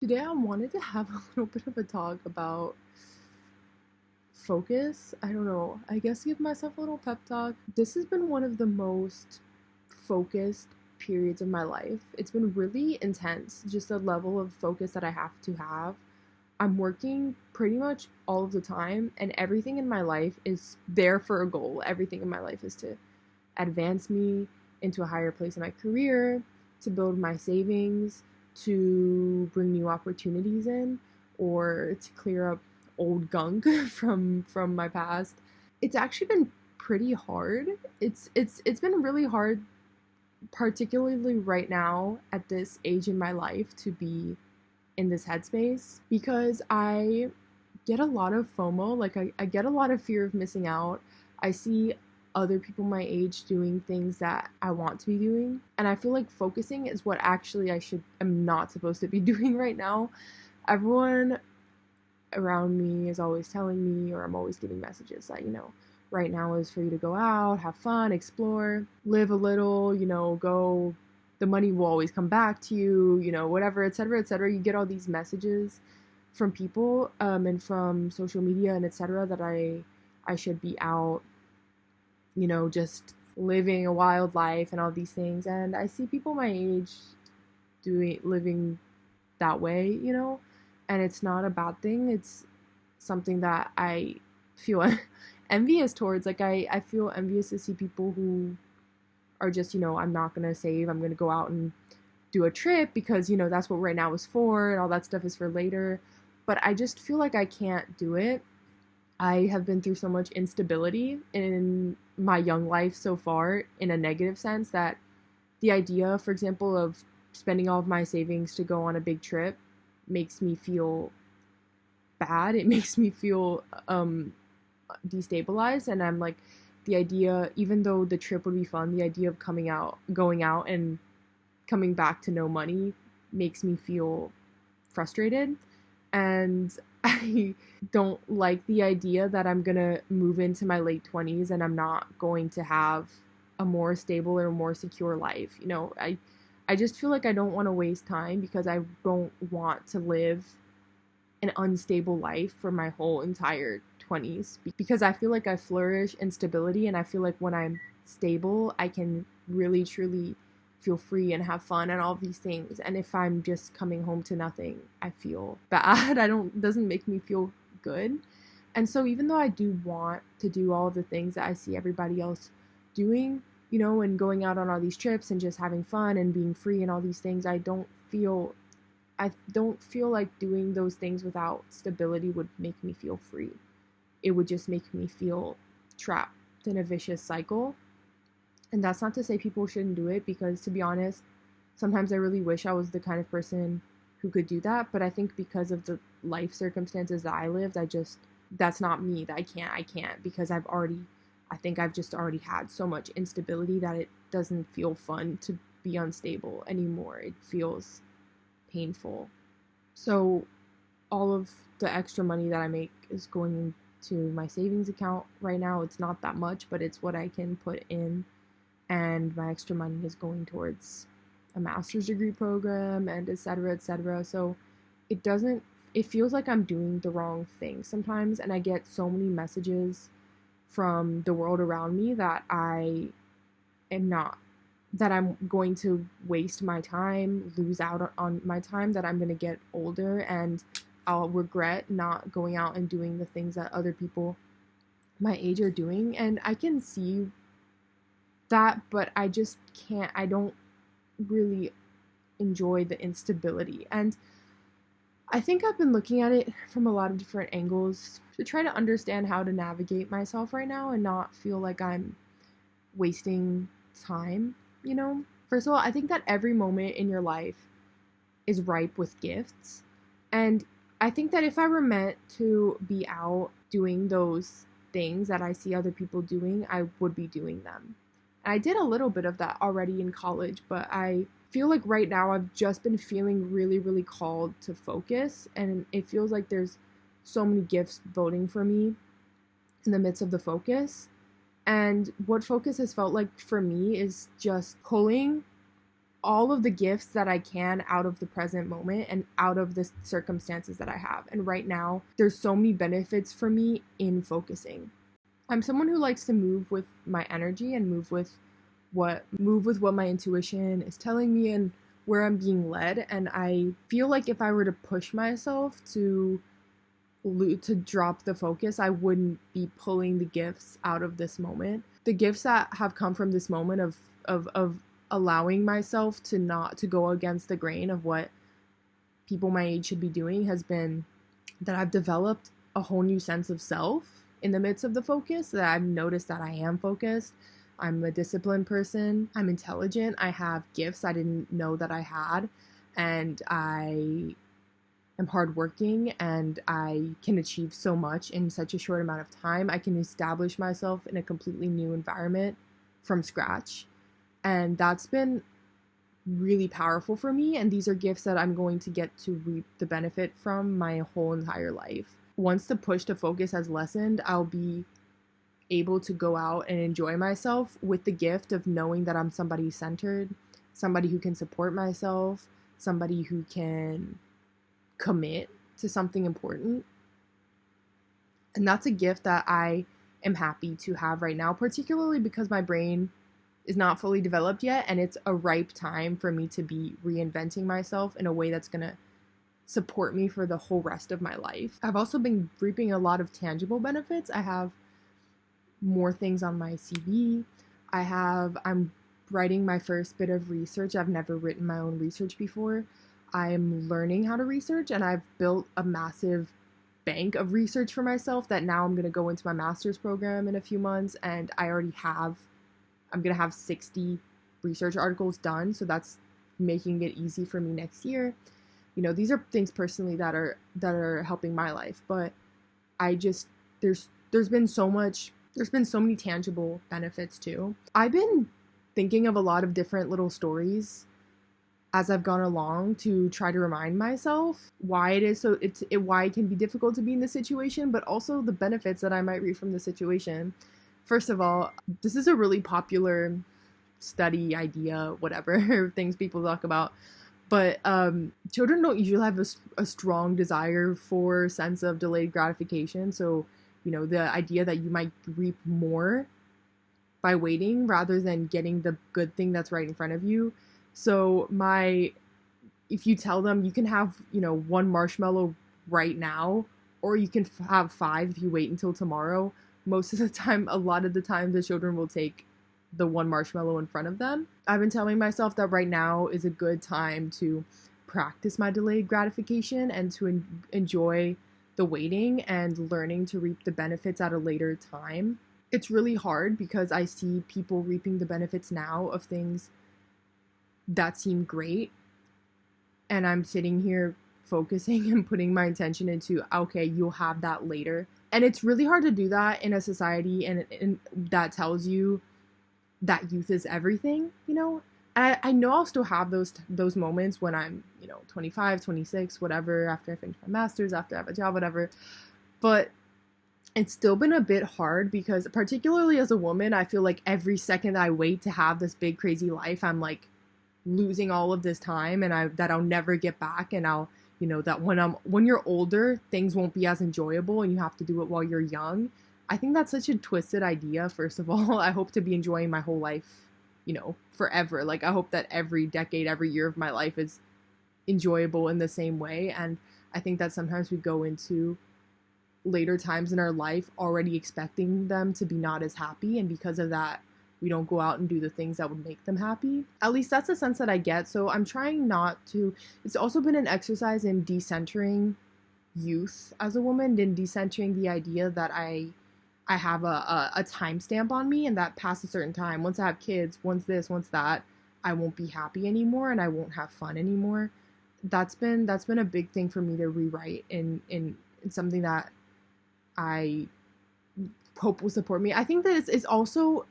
Today I wanted to have a little bit of a talk about focus. I don't know. I guess give myself a little pep talk. This has been one of the most focused periods of my life. It's been really intense, just the level of focus that I have to have. I'm working pretty much all of the time, and everything in my life is there for a goal. Everything in my life is to advance me into a higher place in my career, to build my savings, to bring new opportunities in, or to clear up old gunk from my past. It's actually been pretty hard. It's been really hard, particularly right now at this age in my life, to be in this headspace because I get a lot of FOMO. Like, I get a lot of fear of missing out. I see other people my age doing things that I want to be doing. And I feel like focusing is what actually am not supposed to be doing right now. Everyone around me is always telling me, or I'm always getting messages that, right now is for you to go out, have fun, explore, live a little, go, the money will always come back to you, whatever, etc., etc. You get all these messages from people and from social media and etc. that I should be out, just living a wild life and all these things. And I see people my age living that way, and it's not a bad thing. It's something that I feel envious towards. Like, I feel envious to see people who are just, I'm not gonna save, I'm gonna go out and do a trip because, that's what right now is for, and all that stuff is for later. But I just feel like I can't do it. I have been through so much instability in my young life so far, in a negative sense, that the idea, for example, of spending all of my savings to go on a big trip makes me feel bad. It makes me feel destabilized. And I'm like, the idea, even though the trip would be fun, the idea of going out and coming back to no money makes me feel frustrated. And I don't like the idea that I'm gonna move into my late 20s and I'm not going to have a more stable or more secure life. I just feel like I don't want to waste time because I don't want to live an unstable life for my whole entire 20s, because I feel like I flourish in stability, and I feel like when I'm stable, I can really truly feel free and have fun and all these things. And if I'm just coming home to nothing, I feel bad. Doesn't make me feel good. And so even though I do want to do all of the things that I see everybody else doing, and going out on all these trips and just having fun and being free and all these things, I don't feel like doing those things without stability would make me feel free. It would just make me feel trapped in a vicious cycle. And that's not to say people shouldn't do it, because to be honest, sometimes I really wish I was the kind of person who could do that. But I think because of the life circumstances that I lived, that's not me. That I can't because I think I've just already had so much instability that it doesn't feel fun to be unstable anymore. It feels painful. So all of the extra money that I make is going into my savings account right now. It's not that much, but it's what I can put in. And my extra money is going towards a master's degree program and et cetera, et cetera. So it feels like I'm doing the wrong thing sometimes. And I get so many messages from the world around me that I'm going to waste my time, lose out on my time, that I'm going to get older and I'll regret not going out and doing the things that other people my age are doing. And I can see that, but I just can't. I don't really enjoy the instability. And I think I've been looking at it from a lot of different angles to try to understand how to navigate myself right now and not feel like I'm wasting time. First of all, I think that every moment in your life is ripe with gifts. And I think that if I were meant to be out doing those things that I see other people doing, I would be doing them. And I did a little bit of that already in college, but I feel like right now I've just been feeling really, really called to focus. And it feels like there's so many gifts voting for me in the midst of the focus. And what focus has felt like for me is just pulling all of the gifts that I can out of the present moment and out of the circumstances that I have. And right now, there's so many benefits for me in focusing. I'm someone who likes to move with my energy and move with what my intuition is telling me and where I'm being led. And I feel like if I were to push myself to drop the focus, I wouldn't be pulling the gifts out of this moment. The gifts that have come from this moment of allowing myself to not to go against the grain of what people my age should be doing has been that I've developed a whole new sense of self in the midst of the focus, that I've noticed that I am focused. I'm a disciplined person. I'm intelligent. I have gifts I didn't know that I had. And I am hardworking and I can achieve so much in such a short amount of time. I can establish myself in a completely new environment from scratch. And that's been really powerful for me. And these are gifts that I'm going to get to reap the benefit from my whole entire life. Once the push to focus has lessened, I'll be able to go out and enjoy myself with the gift of knowing that I'm somebody centered, somebody who can support myself, somebody who can commit to something important. And that's a gift that I am happy to have right now, particularly because my brain is not fully developed yet, and it's a ripe time for me to be reinventing myself in a way that's going to support me for the whole rest of my life. I've also been reaping a lot of tangible benefits. I have more things on my CV. I'm writing my first bit of research. I've never written my own research before. I'm learning how to research, and I've built a massive bank of research for myself that now I'm going to go into my master's program in a few months, and I'm going to have 60 research articles done, so that's making it easy for me next year. You know, these are things personally that are helping my life, but there's been so many tangible benefits too. I've been thinking of a lot of different little stories as I've gone along to try to remind myself why why it can be difficult to be in this situation, but also the benefits that I might reap from the situation. First of all, this is a really popular study idea, whatever things people talk about. But children don't usually have a strong desire for sense of delayed gratification. So, you know, the idea that you might reap more by waiting rather than getting the good thing that's right in front of you. So if you tell them you can have, you know, one marshmallow right now, or you can have 5 if you wait until tomorrow, most of the time, a lot of the time, the children will take the one marshmallow in front of them. I've been telling myself that right now is a good time to practice my delayed gratification and to enjoy the waiting and learning to reap the benefits at a later time. It's really hard because I see people reaping the benefits now of things that seem great, and I'm sitting here focusing and putting my attention into, okay, you'll have that later. And it's really hard to do that in a society and that tells you that youth is everything, you know? And I know I'll still have those moments when I'm, you know, 25, 26, whatever, after I finish my master's, after I have a job, whatever. But it's still been a bit hard because, particularly as a woman, I feel like every second that I wait to have this big, crazy life, I'm like losing all of this time and that I'll never get back. And I'll, you know, that when you're older, things won't be as enjoyable and you have to do it while you're young. I think that's such a twisted idea, first of all. I hope to be enjoying my whole life, you know, forever. Like, I hope that every decade, every year of my life is enjoyable in the same way. And I think that sometimes we go into later times in our life already expecting them to be not as happy. And because of that, we don't go out and do the things that would make them happy. At least that's the sense that I get. So I'm trying not to. It's also been an exercise in decentering youth as a woman, and decentering the idea that I have a timestamp on me, and that past a certain time, once I have kids, once this, once that, I won't be happy anymore and I won't have fun anymore. That's been a big thing for me to rewrite in something that I hope will support me. I think that it's also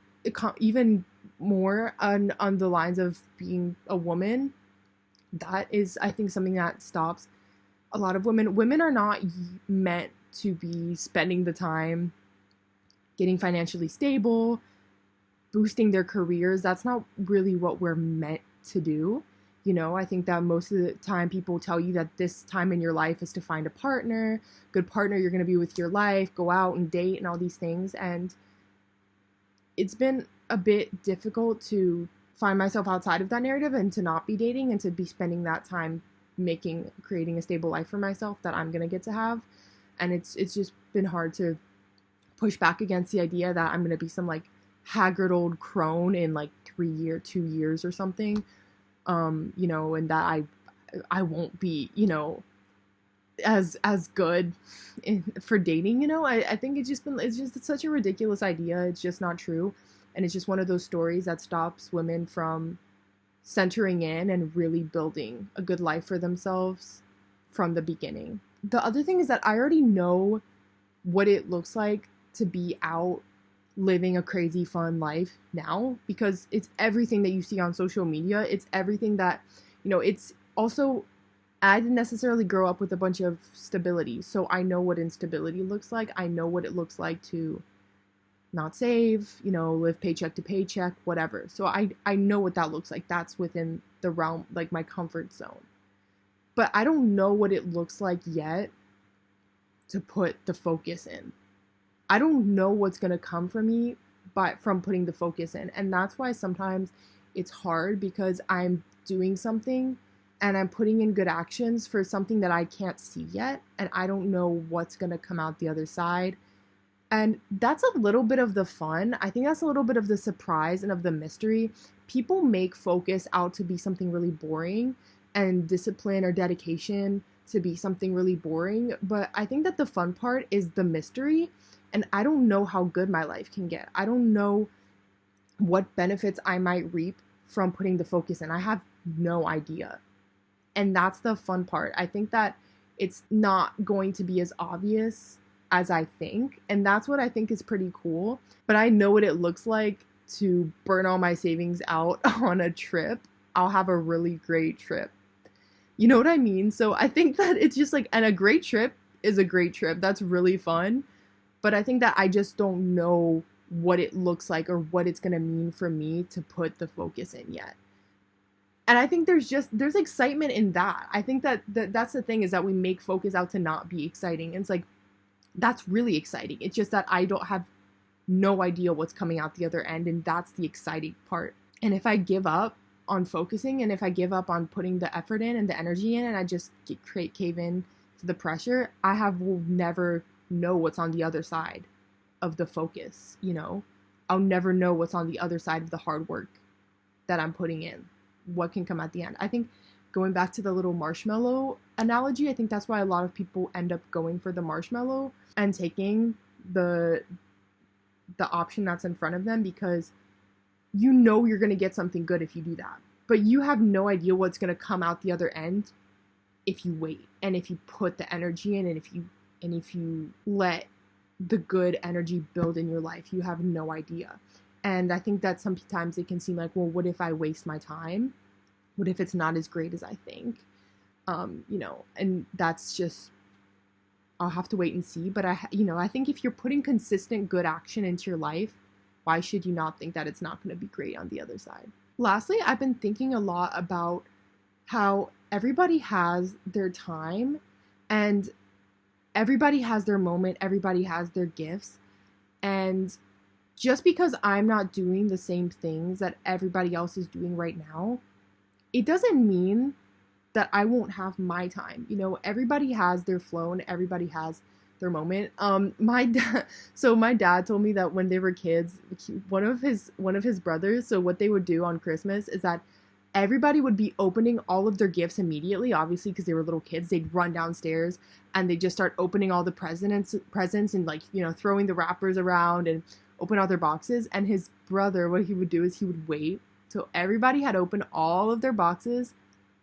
even more on the lines of being a woman. That is, I think, something that stops a lot of women. Women are not meant to be spending the time getting financially stable, boosting their careers. That's not really what we're meant to do. You know, I think that most of the time people tell you that this time in your life is to find a partner, good partner you're going to be with your life, go out and date and all these things. And it's been a bit difficult to find myself outside of that narrative and to not be dating and to be spending that time creating a stable life for myself that I'm going to get to have. And it's just been hard to push back against the idea that I'm going to be some like haggard old crone in like 2 years or something. You know, and that I won't be, you know, as good for dating, you know. I think it's just such a ridiculous idea. It's just not true. And it's just one of those stories that stops women from centering in and really building a good life for themselves from the beginning. The other thing is that I already know what it looks like to be out living a crazy fun life now, because it's everything that you see on social media. It's everything that, you know, it's also, I didn't necessarily grow up with a bunch of stability, so I know what instability looks like. I know what it looks like to not save, you know, live paycheck to paycheck, whatever. So I know what that looks like. That's within the realm, like my comfort zone. But I don't know what it looks like yet to put the focus in. I don't know what's going to come from me from putting the focus in. And that's why sometimes it's hard, because I'm doing something and I'm putting in good actions for something that I can't see yet. And I don't know what's going to come out the other side. And that's a little bit of the fun. I think that's a little bit of the surprise and of the mystery. People make focus out to be something really boring and discipline or dedication to be something really boring. But I think that the fun part is the mystery. And I don't know how good my life can get. I don't know what benefits I might reap from putting the focus in. I have no idea. And that's the fun part. I think that it's not going to be as obvious as I think. And that's what I think is pretty cool. But I know what it looks like to burn all my savings out on a trip. I'll have a really great trip. You know what I mean? So I think that it's just like, and a great trip is a great trip. That's really fun. But I think that I just don't know what it looks like or what it's going to mean for me to put the focus in yet. And I think there's excitement in that. I think that's the thing, is that we make focus out to not be exciting. And it's like, that's really exciting. It's just that I don't have no idea what's coming out the other end. And that's the exciting part. And if I give up on focusing, and if I give up on putting the effort in and the energy in, and I just cave in to the pressure, will never know what's on the other side of the focus, you know? I'll never know what's on the other side of the hard work that I'm putting in. What can come at the end. I think going back to the little marshmallow analogy, I think that's why a lot of people end up going for the marshmallow and taking the option that's in front of them, because you know you're going to get something good if you do that. But you have no idea what's going to come out the other end if you wait, and if you put the energy in, and if you let the good energy build in your life. You have no idea. And I think that sometimes it can seem like, well, what if I waste my time? What if it's not as great as I think? You know, and that's just, I'll have to wait and see. But I think if you're putting consistent good action into your life, why should you not think that it's not going to be great on the other side? Lastly, I've been thinking a lot about how everybody has their time, and everybody has their moment, everybody has their gifts. And just because I'm not doing the same things that everybody else is doing right now, it doesn't mean that I won't have my time. You know, everybody has their flow and everybody has their moment. My dad told me that when they were kids, one of his brothers, so what they would do on Christmas is that everybody would be opening all of their gifts immediately, obviously, because they were little kids. They'd run downstairs and they'd just start opening all the presents and, like, you know, throwing the wrappers around and open all their boxes. And his brother, what he would do is he would wait till everybody had opened all of their boxes,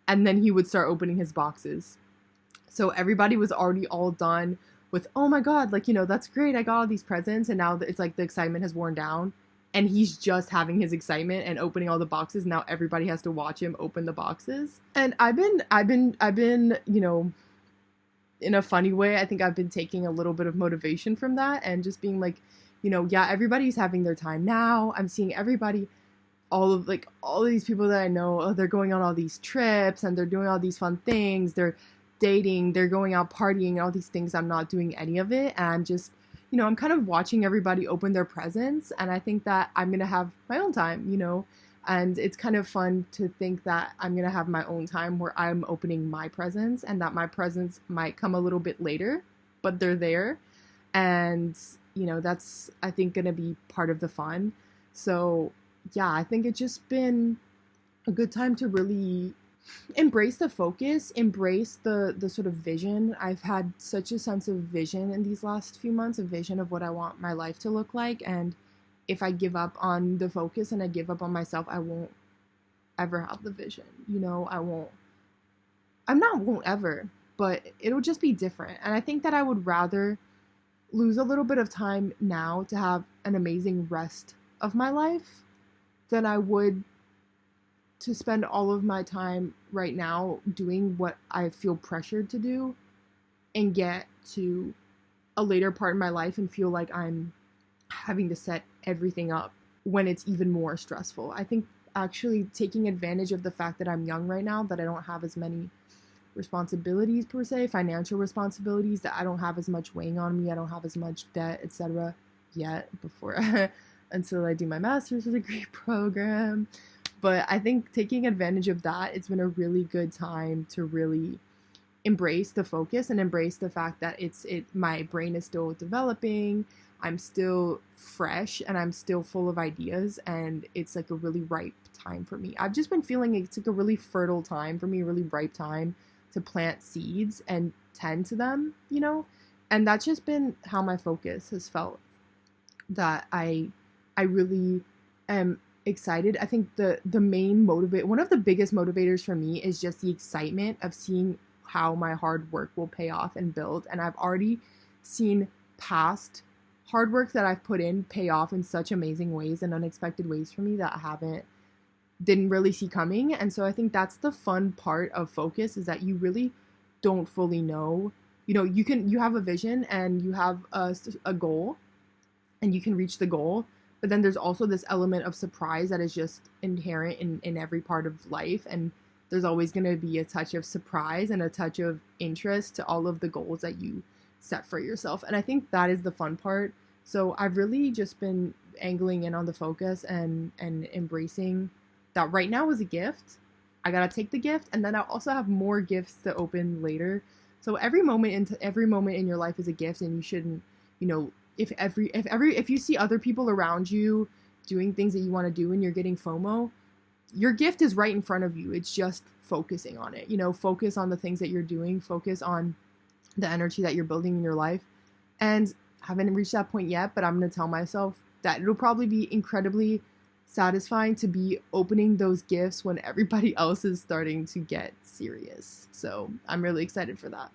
and then he would start opening his boxes. So everybody was already all done with, oh my God, like, you know, that's great, I got all these presents. And now it's like the excitement has worn down. And he's just having his excitement and opening all the boxes. Now everybody has to watch him open the boxes. And I've been, you know, in a funny way, I think I've been taking a little bit of motivation from that and just being like, you know, yeah, everybody's having their time now. I'm seeing everybody all of these people that I know, oh, they're going on all these trips and they're doing all these fun things. They're dating, they're going out partying, and all these things. I'm not doing any of it, and I'm just, I'm kind of watching everybody open their presents, and I think that I'm gonna have my own time, and it's kind of fun to think that I'm gonna have my own time where I'm opening my presents, and that my presents might come a little bit later, but they're there, and that's, I think, gonna be part of the fun. So yeah, I think it's just been a good time to really embrace the focus, embrace the sort of vision. I've had such a sense of vision in these last few months, a vision of what I want my life to look like. And if I give up on the focus and I give up on myself, I won't ever have the vision. Won't ever, but it'll just be different. And I think that I would rather lose a little bit of time now to have an amazing rest of my life than I would to spend all of my time right now doing what I feel pressured to do and get to a later part in my life and feel like I'm having to set everything up when it's even more stressful. I think actually taking advantage of the fact that I'm young right now, that I don't have as many responsibilities per se, financial responsibilities, that I don't have as much weighing on me, I don't have as much debt, etc. yet before until I do my master's degree program. But I think taking advantage of that, it's been a really good time to really embrace the focus and embrace the fact that my brain is still developing. I'm still fresh and I'm still full of ideas, and it's like a really ripe time for me. I've just been feeling it's like a really fertile time for me, a really ripe time to plant seeds and tend to them, And that's just been how my focus has felt. That I really am excited. I think the main one of the biggest motivators for me is just the excitement of seeing how my hard work will pay off and build. And I've already seen past hard work that I've put in pay off in such amazing ways and unexpected ways for me that I didn't really see coming. And so I think that's the fun part of focus, is that you really don't fully know. You have a vision and you have a goal and you can reach the goal, but then there's also this element of surprise that is just inherent in every part of life. And there's always going to be a touch of surprise and a touch of interest to all of the goals that you set for yourself. And I think that is the fun part. So I've really just been angling in on the focus and embracing that right now is a gift. I got to take the gift, and then I also have more gifts to open later. So every moment in your life is a gift, and you shouldn't, if you see other people around you doing things that you want to do and you're getting FOMO, your gift is right in front of you. It's just focusing on it. Focus on the things that you're doing, focus on the energy that you're building in your life. And I haven't reached that point yet, but I'm going to tell myself that it'll probably be incredibly satisfying to be opening those gifts when everybody else is starting to get serious. So I'm really excited for that.